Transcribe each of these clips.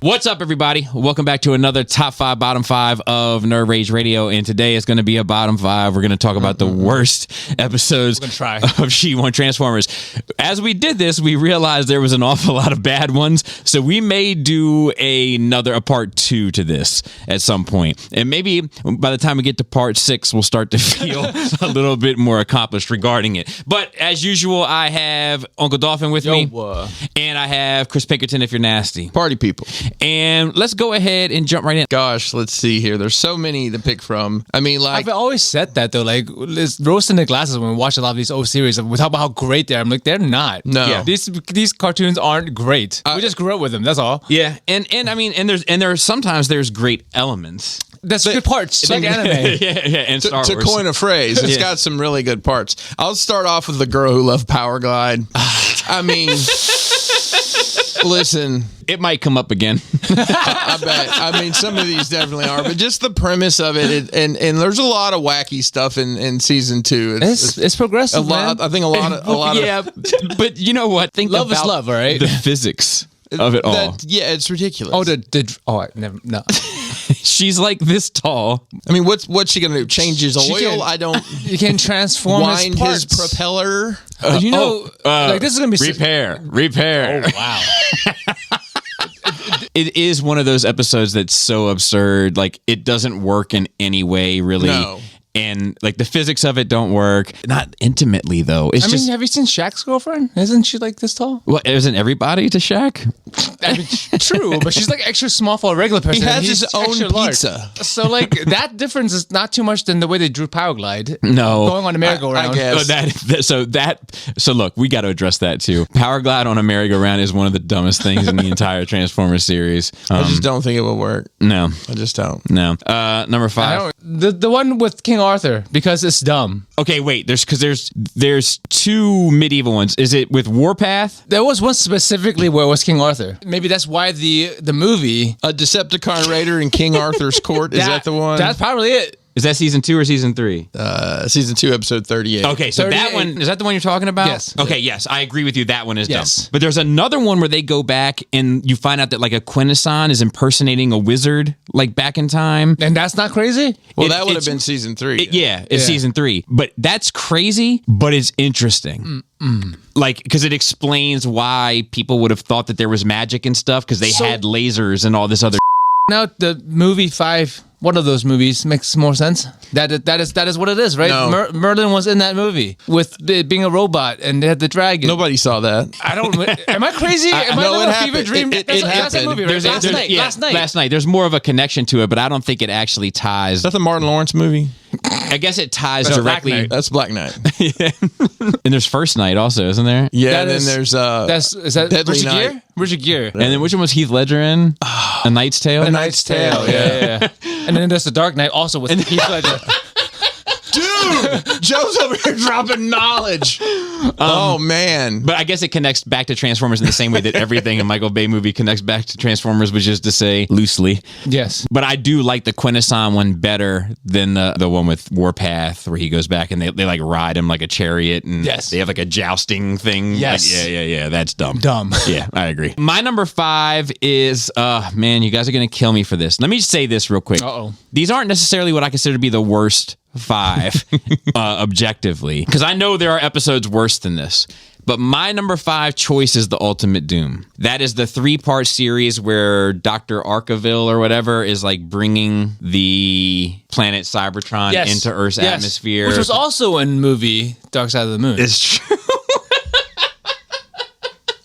What's up, everybody? Welcome back to another Top 5, Bottom 5 of Nerd Rage Radio. And today is going to be a Bottom 5. We're going to talk about the worst episodes of She-1 Transformers. As we did this, we realized there was an awful lot of bad ones. So we may do a part 2 to this at some point. And maybe by the time we get to part 6, we'll start to feel a little bit more accomplished regarding it. But as usual, I have Uncle Dolphin with me. And I have Chris Pinkerton, if you're nasty. Party people. And let's go ahead and jump right in. Gosh, let's see here. There's so many to pick from. I mean, like... I've always said that, though. Like, it's roasting the glasses when we watch a lot of these old series. We talk about how great they are. I'm like, they're not. No. Yeah, these cartoons aren't great. We just grew up with them. That's all. Yeah. And I mean, and there's sometimes there's great elements. That's good parts. Like anime. yeah, and Star Wars. To coin a phrase, it's got some really good parts. I'll start off with the girl who loved Powerglide. I mean... Listen, it might come up again. I bet. I mean, some of these definitely are, but just the premise of it, and there's a lot of wacky stuff in season 2. It's progressive. A lot. I think a lot. Yeah, but you know what? Think love is love, all right? The physics of it all. Yeah, it's ridiculous. No. She's like this tall. I mean, what's she gonna do? Change his oil? You can transform wind his propeller. Like this is gonna be repair. Oh wow. It is one of those episodes that's so absurd. Like, it doesn't work in any way, really. No. And, like, the physics of it don't work. Not intimately, though. I mean, have you seen Shaq's girlfriend? Isn't she, like, this tall? Well, isn't everybody to Shaq? I mean, true, but she's, like, extra small for a regular person. He has his own pizza. Large. So, like, that difference is not too much than the way they drew Powerglide. No. Going on a merry-go-round. I guess. So look, we got to address that, too. Powerglide on a merry-go-round is one of the dumbest things in the entire Transformers series. I just don't think it will work. No. I just don't. No. Number 5. The one with King Arthur, because it's dumb. Okay, wait. There's 2 medieval ones. Is it with Warpath? There was one specifically where it was King Arthur. Maybe that's why the movie... A Decepticon Raider in King Arthur's court, is that the one? That's probably it. Is that season 2 or season 3? Season 2, episode 38. Okay, so 38. That one, is that the one you're talking about? Yes. Okay, yes, I agree with you. That one is dumb. But there's another one where they go back and you find out that, like, a Quintesson is impersonating a wizard, like, back in time. And that's not crazy? Well, that would have been season 3. It's season 3. But that's crazy, but it's interesting. Like, because it explains why people would have thought that there was magic and stuff, because they had lasers and all this other. Now the movie 5, one of those movies, makes more sense. That is what it is, right? No. Merlin was in that movie with being a robot, and they had the dragon. Nobody saw that. I don't. Am I crazy? Am I living a fever dream? That's a movie, right? Last night. There's more of a connection to it, but I don't think it actually ties. Is that the Martin Lawrence movie? I guess it ties directly. That's Black Knight. And there's First Night also, isn't there? Yeah, and then there's is that Deadly Richard Night. Gere? Richard Gere. And then which one was Heath Ledger in? A Knight's Tale? A Knight's Tale, yeah. And then there's The Dark Knight also with Heath Ledger. Dude, Joe's over here dropping knowledge. Oh, man. But I guess it connects back to Transformers in the same way that everything in Michael Bay movie connects back to Transformers, which is to say, loosely. Yes. But I do like the Quintesson one better than the one with Warpath, where he goes back and they like ride him like a chariot, and they have like a jousting thing. Yes. Like, yeah. That's dumb. Dumb. Yeah, I agree. My number 5 is, man, you guys are going to kill me for this. Let me just say this real quick. Uh-oh. These aren't necessarily what I consider to be the worst 5 objectively, because I know there are episodes worse than this, but my number 5 choice is the Ultimate Doom. That is the 3-part series where Dr. Arkaville or whatever is like bringing the planet Cybertron into Earth's atmosphere, which was also in movie Dark Side of the Moon. It's true.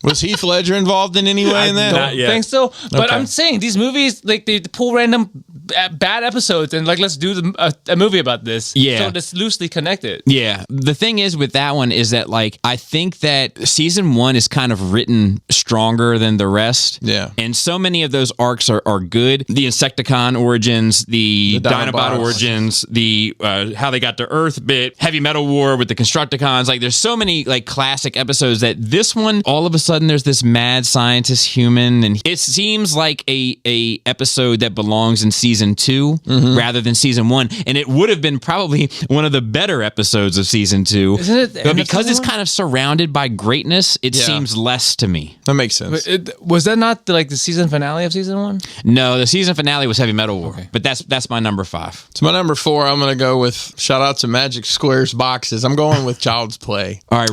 Was Heath Ledger involved in any way in that? I don't think so. But I'm saying these movies, like, they pull random bad episodes and, like, let's do a movie about this. Yeah. So it's loosely connected. Yeah. The thing is with that one is that, like, I think that season 1 is kind of written stronger than the rest. Yeah. And so many of those arcs are good. The Insecticon origins, the Dinobot origins, the how they got to Earth bit, Heavy Metal War with the Constructicons. Like, there's so many, like, classic episodes that this one, all of a sudden, there's this mad scientist human, and it seems like a episode that belongs in season season 2 rather than season 1, and it would have been probably one of the better episodes of season 2. Isn't it? But because it's kind of surrounded by greatness, it seems less to me. That makes sense. Was that not the season finale of season 1? No, the season finale was Heavy Metal War, but that's my number 5. So my number 4, I'm going to go with shout out to Magic Square's boxes. I'm going with Child's Play. All right.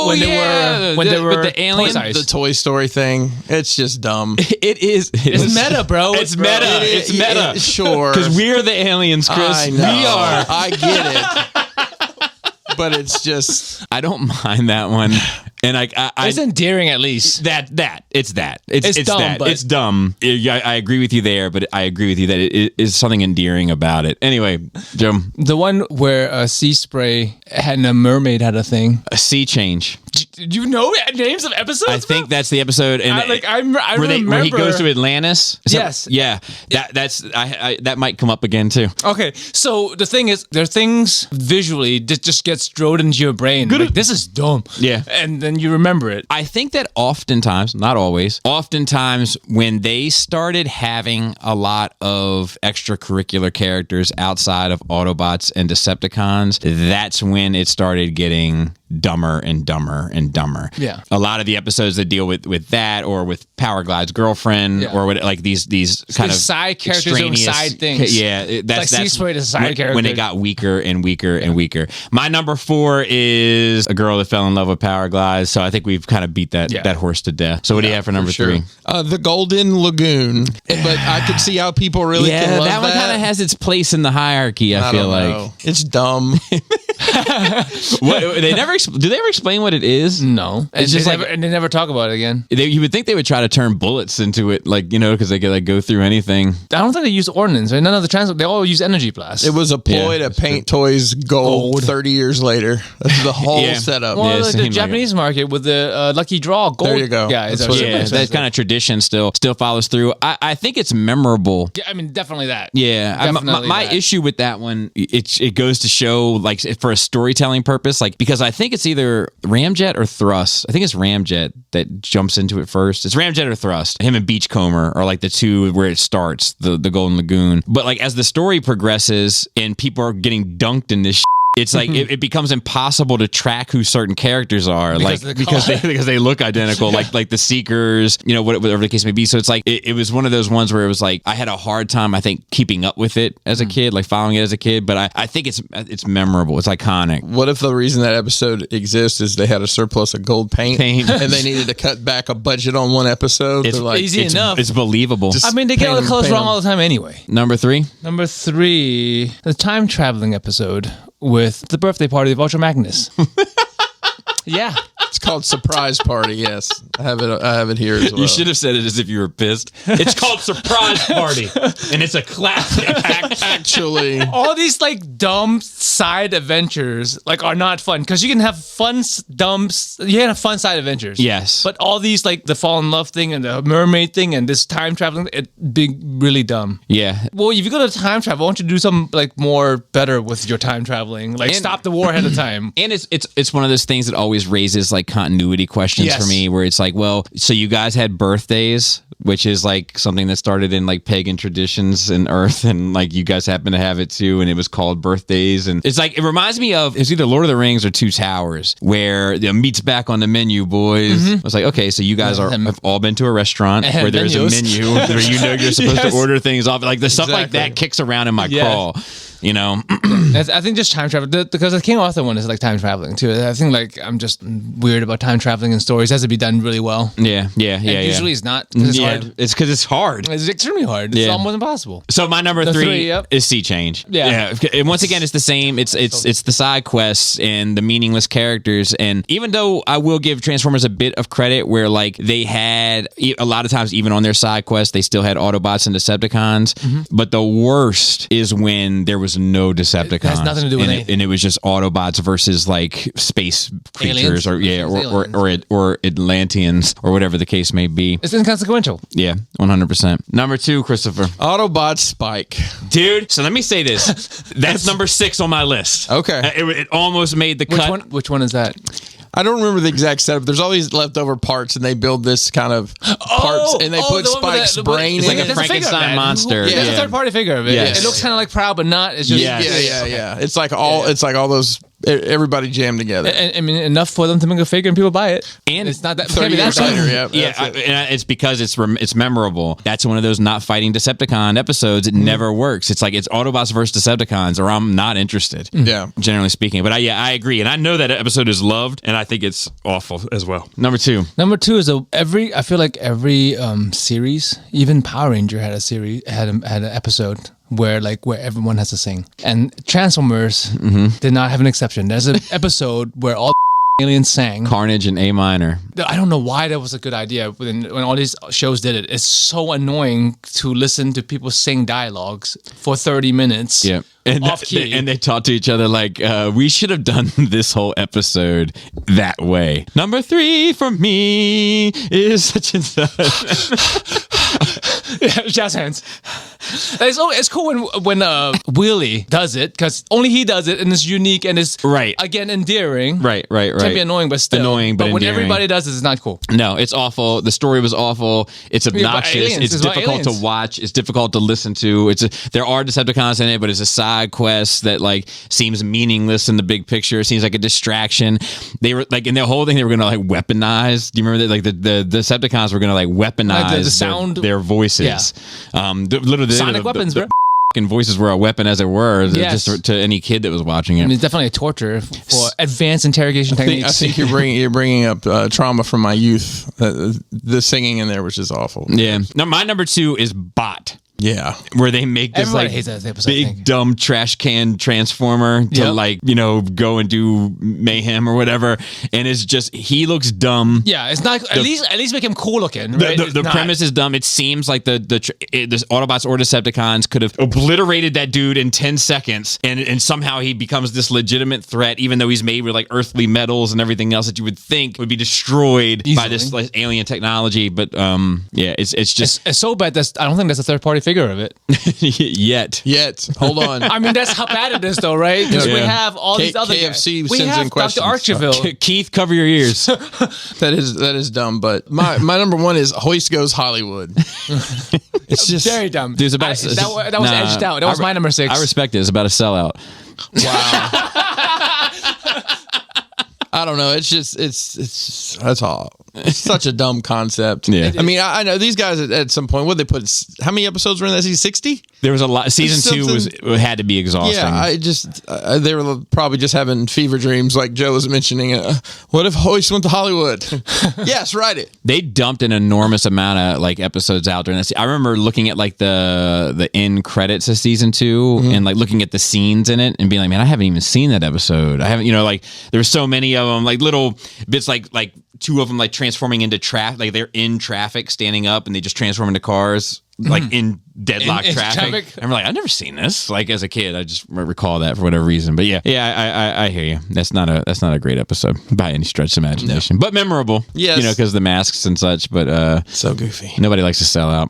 When they were with the alien, The Toy Story thing. It's just dumb. It is. It's meta, bro. It's meta. It's meta. Sure. Because we are the aliens, Chris. I know. We are. I get it. But it's just. I don't mind that one. And it's endearing, at least. It's dumb, that. but It's dumb. I agree with you there, but I agree with you that it is something endearing about it. Anyway, Joe. The one where Sea Spray and a mermaid had a thing. A sea change. Do you know names of episodes? I think that's the episode. And I remember where he goes to Atlantis. Yes. Yeah. That might come up again too. Okay. So the thing is, there are things visually that just gets drilled into your brain. Like, this is dumb. Yeah. And then you remember it. I think that oftentimes, not always, oftentimes when they started having a lot of extracurricular characters outside of Autobots and Decepticons, that's when it started getting dumber and dumber and dumber. Yeah. A lot of the episodes that deal with that, or with Powerglide's girlfriend, or with like these kind of side characters doing side things. Yeah, that's Sea Spray is a side character. When it got weaker and weaker and weaker. My number 4 is a girl that fell in love with Powerglide. So I think we've kind of beat that horse to death. So what do you have for number 3? The Golden Lagoon. But I could see how people really can love that one kind of has its place in the hierarchy. I feel like it's dumb. They never do they ever explain what it is? No, it's just and they never talk about it again. You would think they would try to turn bullets into it, because they could like go through anything. I don't think they use ordnance. Right? None of the they all use energy blasts. It was a ploy to paint toys gold 30 years later. That's the whole setup. Well, like the Japanese market with the lucky draw gold. There you go. Yeah, that kind of tradition still follows through. I think it's memorable. Yeah, I mean, definitely that. Yeah, my issue with that one, it goes to show like for a storytelling purpose, like because I think it's either Ramjet or Thrust. I think it's Ramjet that jumps into it first. It's Ramjet or Thrust. Him and Beachcomber are like the two where it starts, the Golden Lagoon. But like as the story progresses and people are getting dunked in this it's like it becomes impossible to track who certain characters are, because they look identical, like the Seekers, whatever the case may be. So it's like it was one of those ones where it was like I had a hard time, I think, keeping up with it as a kid, like following it as a kid. But I think it's memorable, it's iconic. What if the reason that episode exists is they had a surplus of gold paint and they needed to cut back a budget on one episode? It's easy enough. It's believable. They get all the colors wrong all the time anyway. Number 3, the time traveling episode with the birthday party of Ultra Magnus. Yeah. It's called Surprise Party. Yes, I have it here as well. You should have said it as if you were pissed. It's called Surprise Party, and it's a classic. Actually, all these like dumb side adventures are not fun because you can have fun side adventures. Yes, but all these like the fall in love thing and the mermaid thing and this time traveling, it being really dumb. Yeah. Well, if you go to time travel, why don't you do something like more better with your time traveling? Like stop the war ahead of time. And it's one of those things that always raises like continuity questions for me, where it's like, well, so you guys had birthdays, which is like something that started in like pagan traditions in Earth, and like you guys happen to have it too, and it was called birthdays. And it's like, it reminds me of, it's either Lord of the Rings or Two Towers, where the meat's back on the menu, boys. I was like, okay, so you guys have all been to a restaurant where there's a menu where you're supposed to order things off, like the stuff like that kicks around in my crawl. I think just time travel, because the King Arthur one is like time traveling too. I think like I'm just weird about time traveling in stories. It has to be done really well. Usually it's not. It's hard. It's because it's hard. It's extremely hard. It's almost impossible. So my number 3 is Sea Change. Yeah. And once again, it's the same. It's the side quests and the meaningless characters. And even though I will give Transformers a bit of credit, where like they had a lot of times, even on their side quests, they still had Autobots and Decepticons. But the worst is when there was no Decepticons. It has nothing to do with anything. And it was just Autobots versus like space creatures, or Atlanteans, or whatever the case may be. It's inconsequential. Yeah, 100%. Number 2, Christopher. Autobot Spike. Dude, so let me say this. That's number 6 on my list. Okay. It almost made the cut. Which one is that? I don't remember the exact setup. There's always leftover parts, and they build this kind of parts, and they put Spike's brain it's in like it. a Frankenstein monster. Yeah, it's a third party figure of it. Yes. It looks kind of like Proud, but not. It's just Yeah. It's like all those. Everybody jammed together. I mean, enough for them to make a figure and people buy it. And it's not that 30 years later. And it's because it's memorable. That's one of those not fighting Decepticon episodes. It never works. It's like it's Autobots versus Decepticons, or I'm not interested. Yeah, generally speaking. But I agree, and I know that episode is loved, and I think it's awful as well. Number two is I feel like every series, even Power Ranger had a series had an episode where everyone has to sing, and Transformers did not have an exception. There's an episode where all aliens sang Carnage in A minor. I don't know why that was a good idea when all these shows did it. It's so annoying to listen to people sing dialogues for 30 minutes. Yeah. And off key. And they talk to each other like, we should have done this whole episode that way. Number 3 for me is such and such. Jazz hands. It's cool when Wheelie does it, because only he does it, and it's unique and it's again endearing. Right. Can be annoying, but still annoying. But when everybody does it, it's not cool. No, it's awful. The story was awful. It's obnoxious. It's difficult to watch. It's difficult to listen to. There are Decepticons in it, but it's a side quest that seems meaningless in the big picture. It seems like a distraction. They were in their whole thing. They were gonna weaponize. Do you remember that? The Decepticons were gonna weaponize the sound, their voices. Yeah. Literally. Sonic weapons, bro. Voices were a weapon, as it were, just to any kid that was watching it. I mean, it's definitely a torture for advanced interrogation techniques. I think you're bringing up trauma from my youth. The singing in there was just awful. Yeah. No, my number 2 is Bot. Yeah, where they make this big dumb trash can transformer to go and do mayhem or whatever, and it's just he looks dumb. Yeah, it's not at least make him cool looking. Right? The premise is dumb. It seems like the Autobots or Decepticons could have obliterated that dude in 10 seconds, and somehow he becomes this legitimate threat, even though he's made with earthly metals and everything else that you would think would be destroyed easily by this alien technology. But it's just it's so bad that I don't think that's a third party figure of it yet. Hold on. I mean, that's how bad it is, though, right? Because we have all these other KFC guys. Sends in questions. Dr. Archiville. Keith, cover your ears. That is dumb. But my number 1 is Hoist Goes Hollywood. It's just very dumb. Dude, that was edged out. That was my number 6. I respect it. It's about a sellout. Wow. I don't know. That's all. It's such a dumb concept. Yeah. I mean, I know these guys at some point, what they put, how many episodes were in that season? 60? There was a lot. Season 2 had to be exhausting. Yeah, they were probably just having fever dreams, like Joe was mentioning. What if Hoist went to Hollywood? Yes, write it. They dumped an enormous amount of episodes out during this. I remember looking at the end credits of season 2 and looking at the scenes in it and being like, man, I haven't even seen that episode. I haven't, there were so many of them, little bits, like 2 of them transforming into traffic, they're in traffic standing up and they just transform into cars in deadlock traffic. I'm like, I've never seen this as a kid. I just recall that for whatever reason. But I hear you. That's not a great episode by any stretch of imagination, but memorable. Yes, because of the masks and such. But so goofy. Nobody likes to sell out.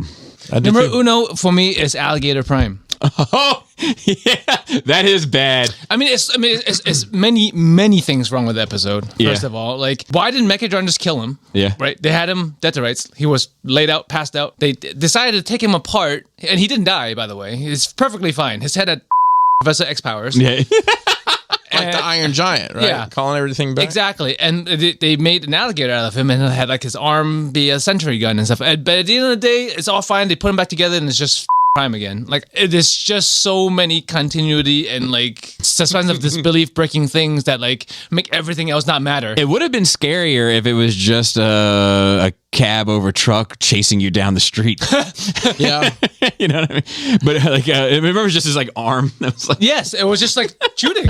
Number uno for me is Alligator Prime. Oh, yeah, that is bad. I mean, it's many things wrong with the episode. First of all, why didn't Megatron just kill him? Yeah, right. They had him dead to rights. He was laid out, passed out. They decided to take him apart, and he didn't die. By the way, he's perfectly fine. His head had Professor X powers. Yeah. Like the Iron Giant, right? Yeah. Calling everything back. Exactly. And they made an alligator out of him and had his arm be a sentry gun and stuff. But at the end of the day, it's all fine. They put him back together and it's just Prime again. There's just so many continuity and suspense of disbelief breaking things that make everything else not matter. It would have been scarier if it was just a cab over truck chasing you down the street. Yeah. You know what I mean? But I remember it was just his arm that was yes, it was just shooting.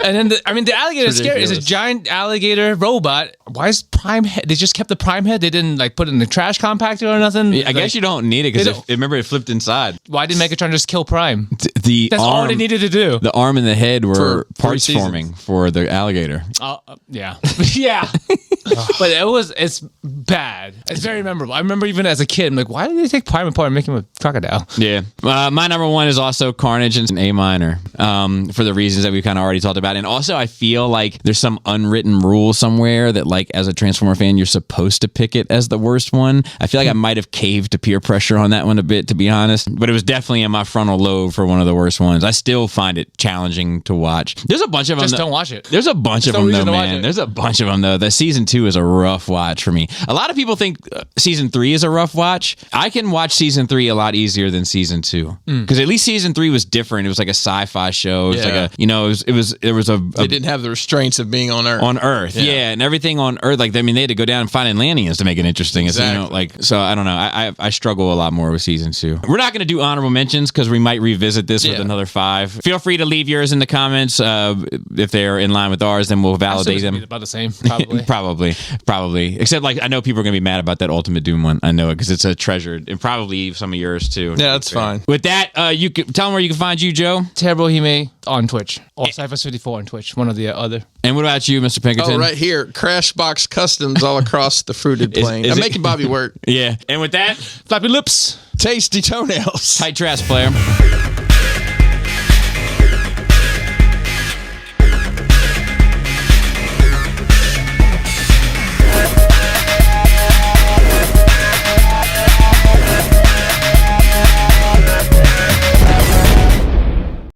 And then the alligator is scary. It's a giant alligator robot. Why is Prime head? They just kept the Prime head. They didn't put it in the trash compactor or nothing. I guess you don't need it because remember it flipped inside. Why did Megatron just kill Prime? That's arm, all they needed to do. The arm and the head were parts forming for the alligator. Yeah, yeah. But it's bad. It's very memorable. I remember even as a kid, I'm why did they take Prime apart and make him a crocodile? Yeah. My number 1 is also Carnage in A minor for the reasons that we kind of already talked about. about it. And also, I feel like there's some unwritten rule somewhere that, like, as a Transformer fan, you're supposed to pick it as the worst one. I feel like I might have caved to peer pressure on that one a bit, to be honest. But it was definitely in my frontal lobe for one of the worst ones. I still find it challenging to watch. There's a bunch of them. Just don't watch it. There's a bunch of them, though, man. There's a bunch of them, though. The season 2 is a rough watch for me. A lot of people think season 3 is a rough watch. I can watch season 3 a lot easier than season 2 because at least season 3 was different. It was like a sci-fi show. It was like a, you know, there was a they didn't have the restraints of being on Earth. On Earth, yeah, and everything on Earth. Like, I mean, they had to go down and find Atlanteans to make it interesting. Exactly. You know, like, so I don't know. I struggle a lot more with season 2. We're not going to do honorable mentions because we might revisit this with another 5. Feel free to leave yours in the comments. If they're in line with ours, then we'll validate them. About the same, probably. probably. Except, like, I know people are going to be mad about that Ultimate Doom one. I know it because it's a treasured, and probably some of yours too. Yeah, that's fine. With that, you can tell them where you can find you, Joe. Terrible Hime on Twitch or Cyphers54 on Twitch, one or the other. And what about you, Mr. Pinkerton? Oh, right here, Crashbox Customs all across the fruited plain. I'm making Bobby work. Yeah. And with that, flappy lips, tasty toenails. Tight trash, player.